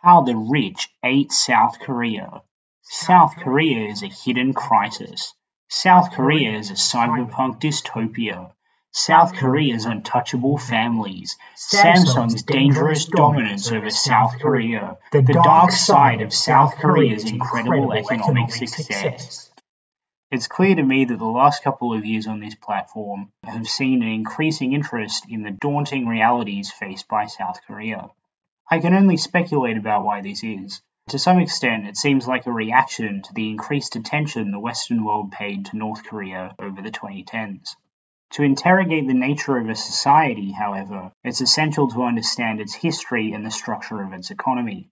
How the Rich Ate South Korea. South Korea is a hidden crisis. South Korea is a cyberpunk dystopia. South Korea's untouchable families. Samsung's dangerous dominance over South Korea. The dark side of South Korea's incredible economic success. It's clear to me that the last couple of years on this platform have seen an increasing interest in the daunting realities faced by South Korea. I can only speculate about why this is. To some extent, it seems like a reaction to the increased attention the Western world paid to North Korea over the 2010s. To interrogate the nature of a society, however, it's essential to understand its history and the structure of its economy.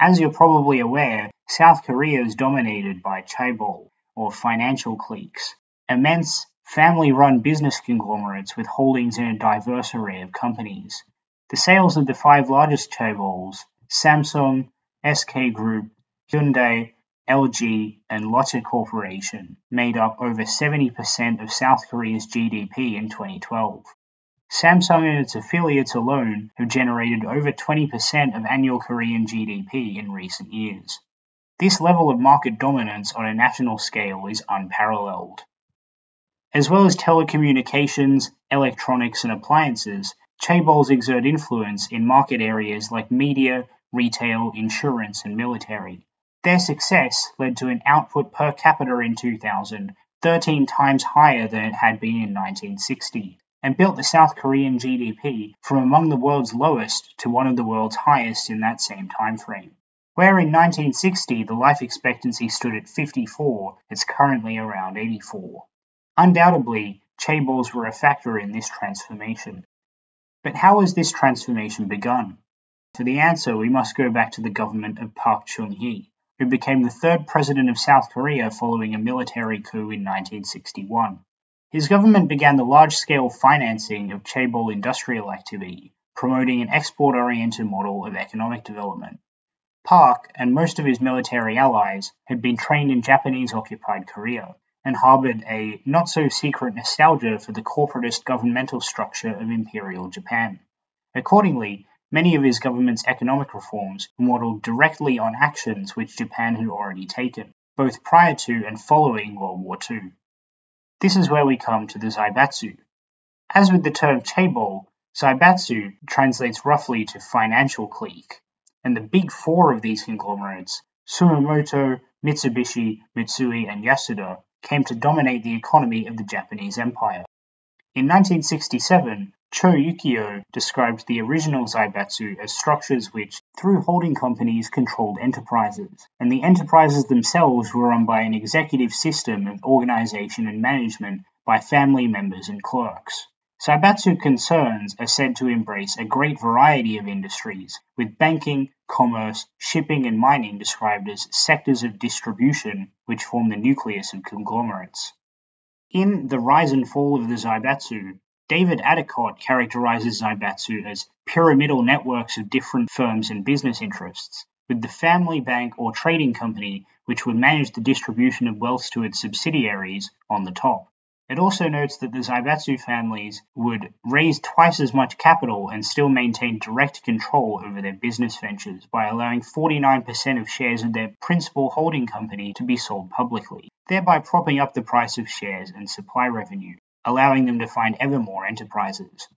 As you're probably aware, South Korea is dominated by Chaebol, or financial cliques, immense, family-run business conglomerates with holdings in a diverse array of companies. The sales of the 5 largest chaebols, Samsung, SK Group, Hyundai, LG, and Lotte Corporation, made up over 70% of South Korea's GDP in 2012. Samsung and its affiliates alone have generated over 20% of annual Korean GDP in recent years. This level of market dominance on a national scale is unparalleled. As well as telecommunications, electronics, and appliances, Chaebols exert influence in market areas like media, retail, insurance, and military. Their success led to an output per capita in 2000 13 times higher than it had been in 1960, and built the South Korean GDP from among the world's lowest to one of the world's highest in that same time frame. Where in 1960 the life expectancy stood at 54, it's currently around 84. Undoubtedly, Chaebols were a factor in this transformation. But how has this transformation begun? For the answer, we must go back to the government of Park Chung-hee, who became the 3rd president of South Korea following a military coup in 1961. His government began the large-scale financing of Chaebol industrial activity, promoting an export-oriented model of economic development. Park and most of his military allies had been trained in Japanese-occupied Korea, and harbored a not-so-secret nostalgia for the corporatist governmental structure of Imperial Japan. Accordingly, many of his government's economic reforms were modeled directly on actions which Japan had already taken, both prior to and following World War II. This is where we come to the Zaibatsu. As with the term Chaebol, Zaibatsu translates roughly to financial clique, and the big 4 of these conglomerates, Sumomoto, Mitsubishi, Mitsui, and Yasuda, came to dominate the economy of the Japanese Empire. In 1967, Yukio described the original Zaibatsu as structures which, through holding companies, controlled enterprises, and the enterprises themselves were run by an executive system of organization and management by family members and clerks. Zaibatsu concerns are said to embrace a great variety of industries, with banking, commerce, shipping, and mining described as sectors of distribution which form the nucleus of conglomerates. In The Rise and Fall of the Zaibatsu, David Addicott characterizes Zaibatsu as pyramidal networks of different firms and business interests, with the family bank or trading company which would manage the distribution of wealth to its subsidiaries on the top. It also notes that the Zaibatsu families would raise twice as much capital and still maintain direct control over their business ventures by allowing 49% of shares of their principal holding company to be sold publicly, thereby propping up the price of shares and supply revenue, allowing them to find ever more enterprises.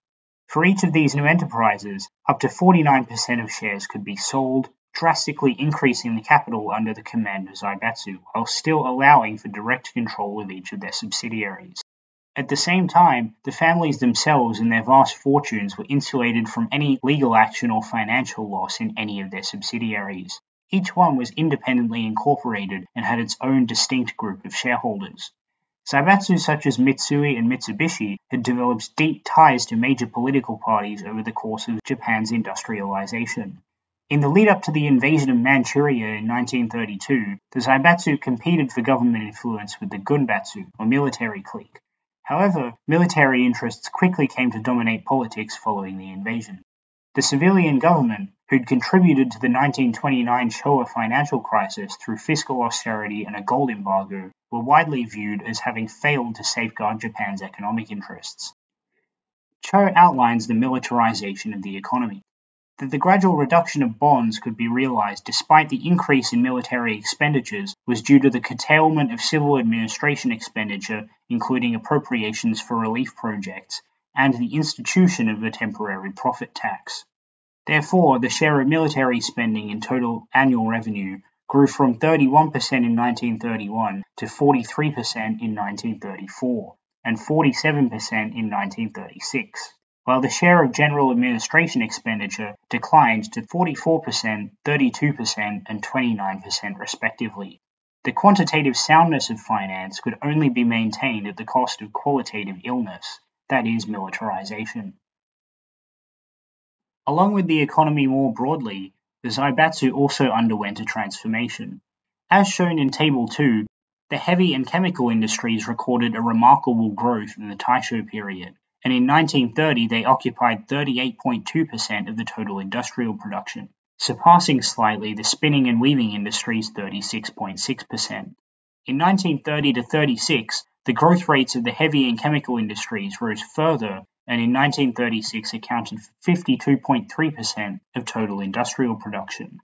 For each of these new enterprises, up to 49% of shares could be sold, drastically increasing the capital under the command of Zaibatsu, while still allowing for direct control of each of their subsidiaries. At the same time, the families themselves and their vast fortunes were insulated from any legal action or financial loss in any of their subsidiaries. Each one was independently incorporated and had its own distinct group of shareholders. Zaibatsu such as Mitsui and Mitsubishi had developed deep ties to major political parties over the course of Japan's industrialization. In the lead-up to the invasion of Manchuria in 1932, the Zaibatsu competed for government influence with the Gunbatsu, or military clique. However, military interests quickly came to dominate politics following the invasion. The civilian government, who'd contributed to the 1929 Shōwa financial crisis through fiscal austerity and a gold embargo, were widely viewed as having failed to safeguard Japan's economic interests. Choi outlines the militarization of the economy. That the gradual reduction of bonds could be realized despite the increase in military expenditures was due to the curtailment of civil administration expenditure, including appropriations for relief projects, and the institution of a temporary profit tax. Therefore, the share of military spending in total annual revenue grew from 31% in 1931 to 43% in 1934, and 47% in 1936. While the share of general administration expenditure declined to 44%, 32%, and 29% respectively. The quantitative soundness of finance could only be maintained at the cost of qualitative illness, that is, militarization. Along with the economy more broadly, the Zaibatsu also underwent a transformation. As shown in Table 2, the heavy and chemical industries recorded a remarkable growth in the Taisho period, and in 1930 they occupied 38.2% of the total industrial production, surpassing slightly the spinning and weaving industry's 36.6%. In 1930 to 36, the growth rates of the heavy and chemical industries rose further, and in 1936 accounted for 52.3% of total industrial production.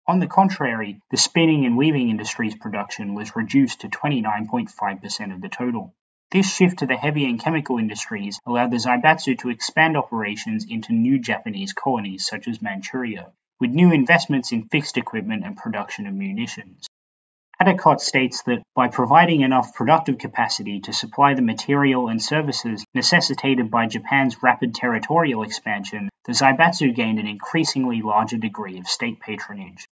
On the contrary, the spinning and weaving industry's production was reduced to 29.5% of the total. This shift to the heavy and chemical industries allowed the Zaibatsu to expand operations into new Japanese colonies such as Manchuria, with new investments in fixed equipment and production of munitions. Addicott states that by providing enough productive capacity to supply the material and services necessitated by Japan's rapid territorial expansion, the Zaibatsu gained an increasingly larger degree of state patronage.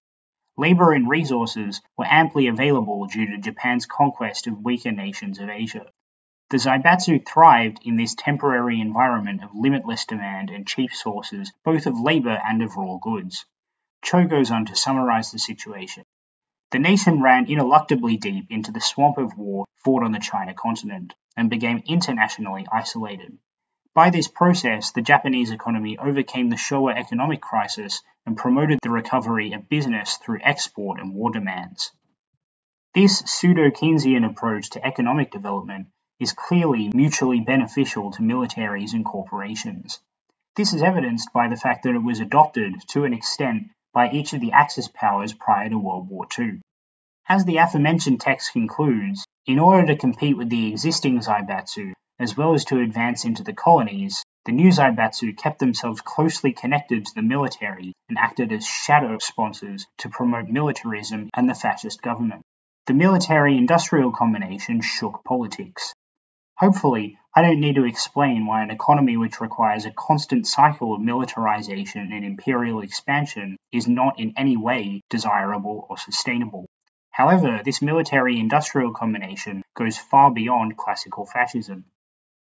Labor and resources were amply available due to Japan's conquest of weaker nations of Asia. The Zaibatsu thrived in this temporary environment of limitless demand and cheap sources both of labor and of raw goods. Choi goes on to summarize the situation. The nation ran ineluctably deep into the swamp of war fought on the China continent, and became internationally isolated. By this process, the Japanese economy overcame the Shōwa economic crisis and promoted the recovery of business through export and war demands. This pseudo-Keynesian approach to economic development is clearly mutually beneficial to militaries and corporations. This is evidenced by the fact that it was adopted, to an extent, by each of the Axis powers prior to World War II. As the aforementioned text concludes, in order to compete with the existing Zaibatsu, as well as to advance into the colonies, the new Zaibatsu kept themselves closely connected to the military and acted as shadow sponsors to promote militarism and the fascist government. The military-industrial combination shook politics. Hopefully, I don't need to explain why an economy which requires a constant cycle of militarization and imperial expansion is not in any way desirable or sustainable. However, this military-industrial combination goes far beyond classical fascism.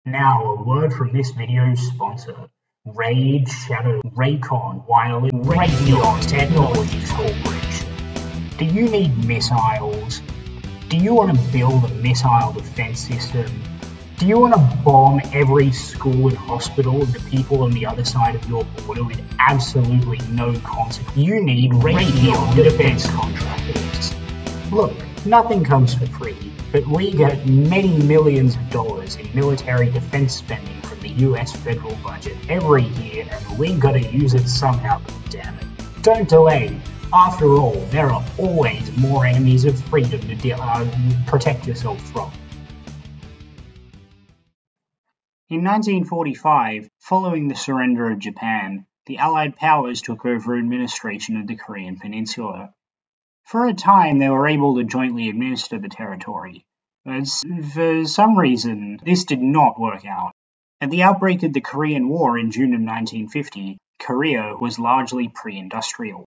Now, a word from this video's sponsor, Raid Shadow Raycon Wireless Raytheon Technologies Corporation. Do you need missiles? Do you want to build a missile defense system? Do you want to bomb every school and hospital of the people on the other side of your border with absolutely no consequence? You need Raytheon defense contractors. Look, nothing comes for free, but we get many millions of dollars in military defense spending from the US federal budget every year, and we gotta use it somehow, damn it. Don't delay. After all, there are always more enemies of freedom to protect yourself from. In 1945, following the surrender of Japan, the Allied powers took over administration of the Korean Peninsula. For a time, they were able to jointly administer the territory, but for some reason, this did not work out. At the outbreak of the Korean War in June of 1950, Korea was largely pre-industrial.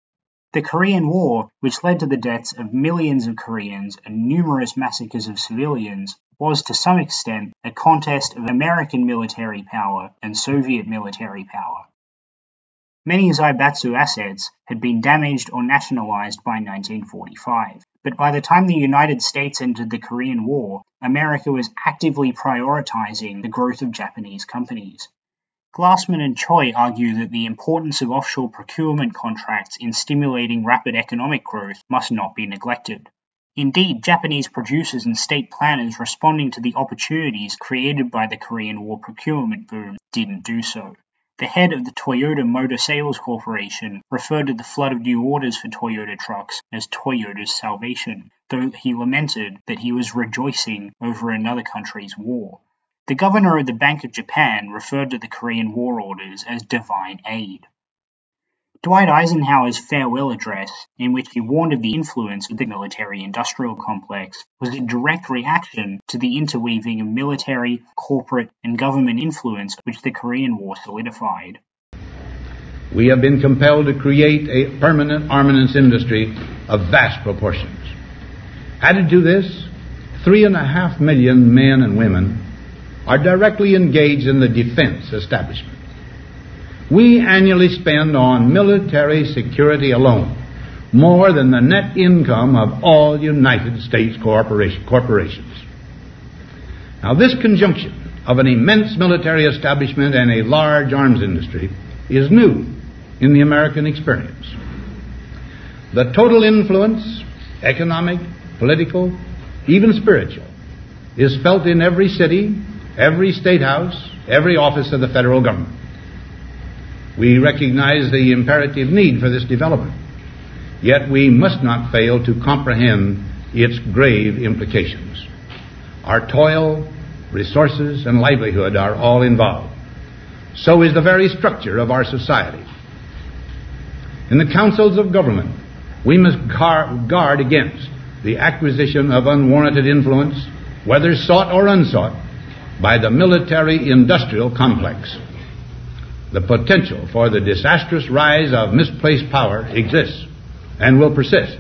The Korean War, which led to the deaths of millions of Koreans and numerous massacres of civilians, was to some extent a contest of American military power and Soviet military power. Many Zaibatsu assets had been damaged or nationalized by 1945, but by the time the United States entered the Korean War, America was actively prioritizing the growth of Japanese companies. Glassman and Choi argue that the importance of offshore procurement contracts in stimulating rapid economic growth must not be neglected. Indeed, Japanese producers and state planners responding to the opportunities created by the Korean War procurement boom didn't do so. The head of the Toyota Motor Sales Corporation referred to the flood of new orders for Toyota trucks as Toyota's salvation, though he lamented that he was rejoicing over another country's war. The governor of the Bank of Japan referred to the Korean War orders as divine aid. Dwight Eisenhower's farewell address, in which he warned of the influence of the military-industrial complex, was a direct reaction to the interweaving of military, corporate, and government influence which the Korean War solidified. We have been compelled to create a permanent armaments industry of vast proportions. Added to this, 3.5 million men and women are directly engaged in the defense establishment. We annually spend on military security alone more than the net income of all United States corporations. Now, this conjunction of an immense military establishment and a large arms industry is new in the American experience. The total influence, economic, political, even spiritual, is felt in every city, every state house, every office of the federal government. We recognize the imperative need for this development, yet we must not fail to comprehend its grave implications. Our toil, resources, and livelihood are all involved. So is the very structure of our society. In the councils of government, we must guard against the acquisition of unwarranted influence, whether sought or unsought, by the military-industrial complex. The potential for the disastrous rise of misplaced power exists and will persist.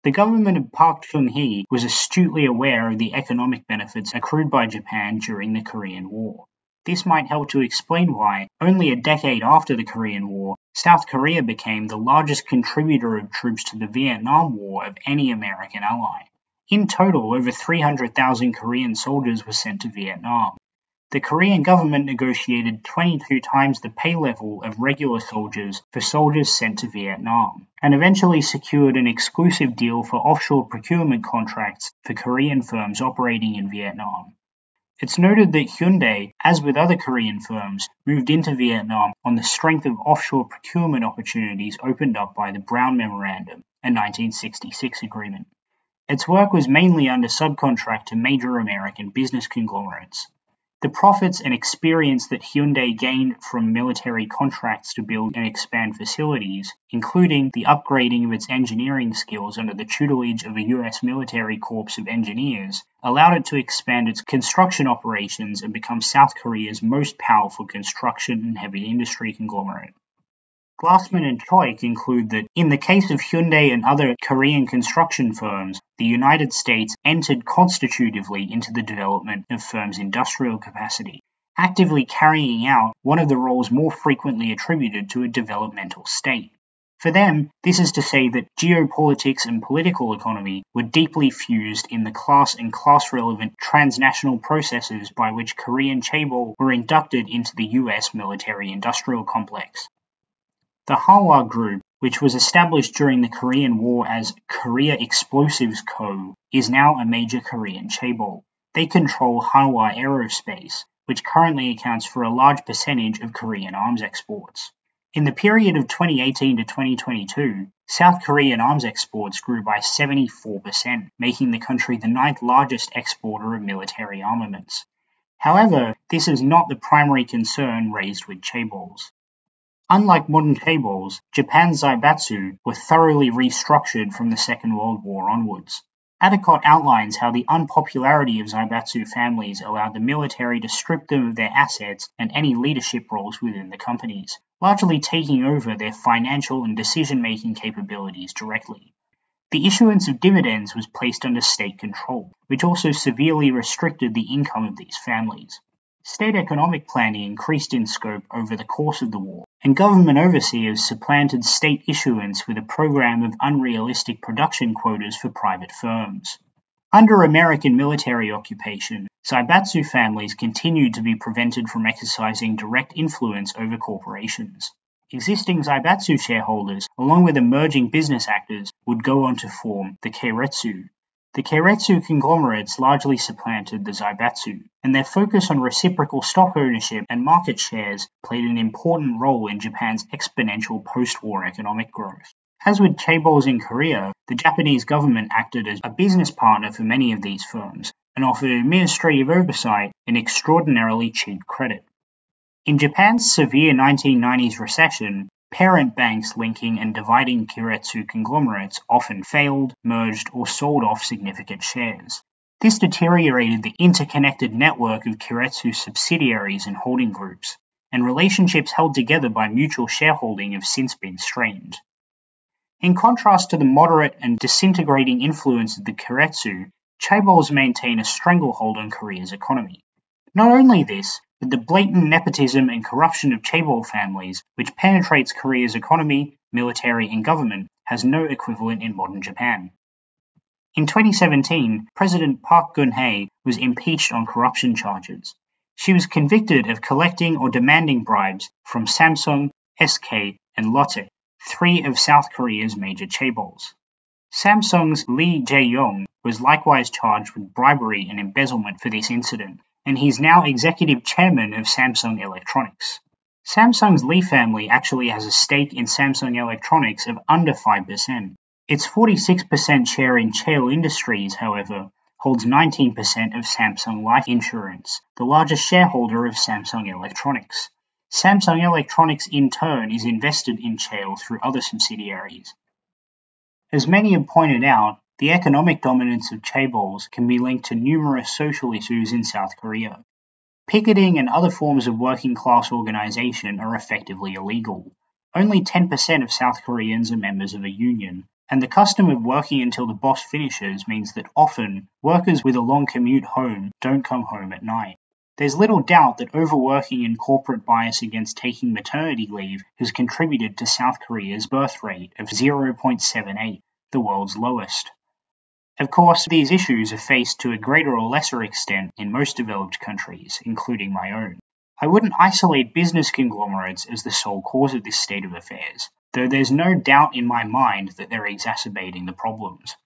The government of Park Chung-hee was astutely aware of the economic benefits accrued by Japan during the Korean War. This might help to explain why, only a decade after the Korean War, South Korea became the largest contributor of troops to the Vietnam War of any American ally. In total, over 300,000 Korean soldiers were sent to Vietnam. The Korean government negotiated 22 times the pay level of regular soldiers for soldiers sent to Vietnam, and eventually secured an exclusive deal for offshore procurement contracts for Korean firms operating in Vietnam. It's noted that Hyundai, as with other Korean firms, moved into Vietnam on the strength of offshore procurement opportunities opened up by the Brown Memorandum, a 1966 agreement. Its work was mainly under subcontract to major American business conglomerates. The profits and experience that Hyundai gained from military contracts to build and expand facilities, including the upgrading of its engineering skills under the tutelage of a U.S. military corps of engineers, allowed it to expand its construction operations and become South Korea's most powerful construction and heavy industry conglomerate. Glassman and Choi conclude that, in the case of Hyundai and other Korean construction firms, the United States entered constitutively into the development of firms' industrial capacity, actively carrying out one of the roles more frequently attributed to a developmental state. For them, this is to say that geopolitics and political economy were deeply fused in the class and class-relevant transnational processes by which Korean Chaebols were inducted into the U.S. military-industrial complex. The Hanwha Group, which was established during the Korean War as Korea Explosives Co., is now a major Korean chaebol. They control Hanwha Aerospace, which currently accounts for a large percentage of Korean arms exports. In the period of 2018 to 2022, South Korean arms exports grew by 74%, making the country the 9th largest exporter of military armaments. However, this is not the primary concern raised with chaebols. Unlike modern chaebols, Japan's Zaibatsu were thoroughly restructured from the Second World War onwards. Addicott outlines how the unpopularity of Zaibatsu families allowed the military to strip them of their assets and any leadership roles within the companies, largely taking over their financial and decision-making capabilities directly. The issuance of dividends was placed under state control, which also severely restricted the income of these families. State economic planning increased in scope over the course of the war, and government overseers supplanted state issuance with a program of unrealistic production quotas for private firms. Under American military occupation, Zaibatsu families continued to be prevented from exercising direct influence over corporations. Existing Zaibatsu shareholders, along with emerging business actors, would go on to form the Keiretsu. The Keiretsu conglomerates largely supplanted the Zaibatsu, and their focus on reciprocal stock ownership and market shares played an important role in Japan's exponential post-war economic growth. As with Chaebols in Korea, the Japanese government acted as a business partner for many of these firms and offered administrative oversight and extraordinarily cheap credit. In Japan's severe 1990s recession, parent banks linking and dividing Keiretsu conglomerates often failed, merged, or sold off significant shares. This deteriorated the interconnected network of Keiretsu subsidiaries and holding groups, and relationships held together by mutual shareholding have since been strained. In contrast to the moderate and disintegrating influence of the Keiretsu, Chaebols maintain a stranglehold on Korea's economy. Not only this, but the blatant nepotism and corruption of Chaebol families, which penetrates Korea's economy, military, and government, has no equivalent in modern Japan. In 2017, President Park Geun-hye was impeached on corruption charges. She was convicted of collecting or demanding bribes from Samsung, SK, and Lotte, three of South Korea's major chaebols. Samsung's Lee Jae-yong was likewise charged with bribery and embezzlement for this incident, and he's now executive chairman of Samsung Electronics. Samsung's Lee family actually has a stake in Samsung Electronics of under 5%. Its 46% share in Chaebol Industries, however, holds 19% of Samsung Life Insurance, the largest shareholder of Samsung Electronics. Samsung Electronics in turn is invested in Chaebol through other subsidiaries. As many have pointed out, the economic dominance of chaebols can be linked to numerous social issues in South Korea. Picketing and other forms of working-class organization are effectively illegal. Only 10% of South Koreans are members of a union, and the custom of working until the boss finishes means that often, workers with a long commute home don't come home at night. There's little doubt that overworking and corporate bias against taking maternity leave has contributed to South Korea's birth rate of 0.78, the world's lowest. Of course, these issues are faced to a greater or lesser extent in most developed countries, including my own. I wouldn't isolate business conglomerates as the sole cause of this state of affairs, though there's no doubt in my mind that they're exacerbating the problems.